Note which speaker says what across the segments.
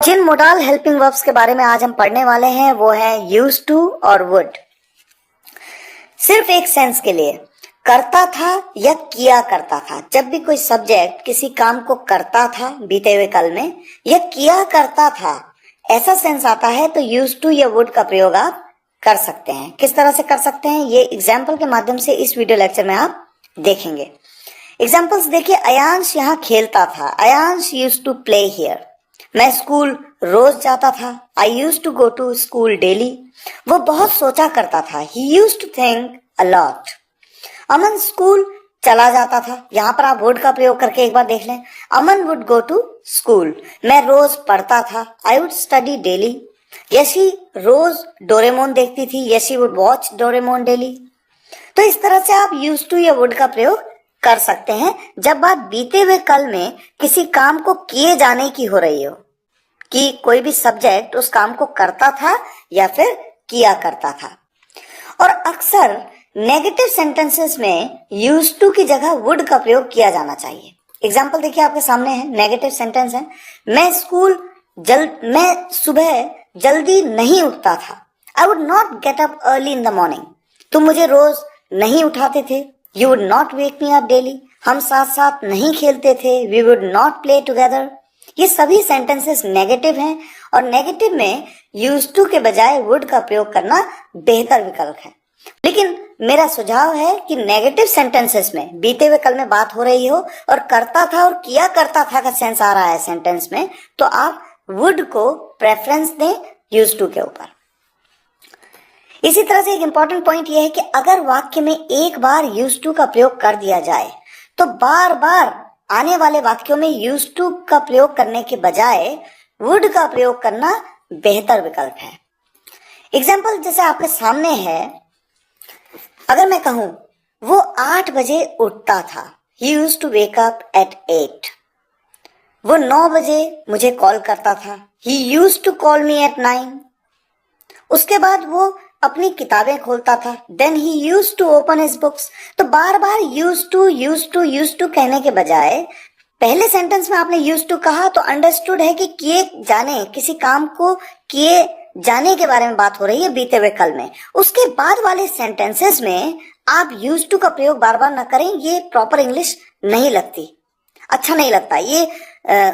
Speaker 1: जिन modal helping verbs के बारे में आज हम पढ़ने वाले हैं वो है यूज्ड टू और वुड। सिर्फ एक सेंस के लिए करता था या किया करता था। जब भी कोई सब्जेक्ट किसी काम को करता था बीते हुए काल में या किया करता था ऐसा सेंस आता है तो यूज्ड टू या वुड का प्रयोग आप कर सकते हैं। किस तरह से कर सकते हैं ये एग्जाम्पल के माध्यम से इस वीडियो लेक्चर में आप देखेंगे। एग्जाम्पल्स देखिए। अयांश यहाँ खेलता था। Ayansh used to play here. मैं स्कूल रोज जाता था। I use to go to school daily. वो बहुत सोचा करता था। He use to think a lot. Aman school चला जाता था। यहाँ पर आप वुड का प्रयोग करके एक बार देख लें। Aman would go to school. मैं रोज पढ़ता था। I would study daily. Yashi रोज डोरेमोन देखती थी। Yashi would watch Doraemon daily. तो इस तरह से आप यूज टू या वुड का प्रयोग कर सकते हैं जब बात बीते हुए कल में किसी काम को किए जाने की हो रही हो, कि कोई भी सब्जेक्ट उस काम को करता था या फिर किया करता था। और अक्सर नेगेटिव सेंटेंसेस में यूज टू की जगह वुड का प्रयोग किया जाना चाहिए। एग्जाम्पल देखिए आपके सामने है। नेगेटिव सेंटेंस है। मैं सुबह जल्दी नहीं उठता था। I would not get up early in the morning. तुम मुझे रोज नहीं उठाते थे। You would not wake me up daily. हम साथ साथ नहीं खेलते थे। We would not play together. ये सभी सेंटेंसेस नेगेटिव हैं और नेगेटिव में यूज टू के बजाय वुड का प्रयोग करना बेहतर विकल्प है। लेकिन मेरा सुझाव है कि नेगेटिव सेंटेंसेस में बीते हुए कल में बात हो रही हो और करता था और किया करता था का सेंस आ रहा है सेंटेंस में, तो आप वुड को प्रेफरेंस दें यूज टू के ऊपर। इसी तरह से एक इंपॉर्टेंट पॉइंट यह है कि अगर वाक्य में एक बार यूज टू का प्रयोग कर दिया जाए तो बार बार आने वाले वाक्यों में यूज टू का प्रयोग करने के बजाय वुड का प्रयोग करना बेहतर विकल्प है। एग्जाम्पल जैसे आपके सामने है। अगर मैं कहूं वो 8 बजे उठता था। He used to wake up at 8। वो 9 बजे मुझे कॉल करता था। He used to call me at 9। उसके बाद वो अपनी किताबें खोलता था। Then he used to open his books. तो बार बार यूज्ड टू कहने के बजाय पहले सेंटेंस में आपने यूज्ड टू कहा तो अंडरस्टूड है कि किए जाने किसी काम को किए जाने के बारे में बात हो रही है बीते हुए कल में। उसके बाद वाले सेंटेंसेस में आप यूज्ड टू का प्रयोग बार बार ना करें। ये प्रॉपर इंग्लिश नहीं लगती, अच्छा नहीं लगता, ये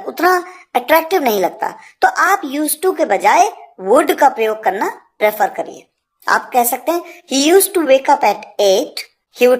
Speaker 1: उतना अट्रैक्टिव नहीं लगता। तो आप यूज्ड टू के बजाय वुड का प्रयोग करना प्रेफर करिए। आप कह सकते हैं he used to wake up at 8. He would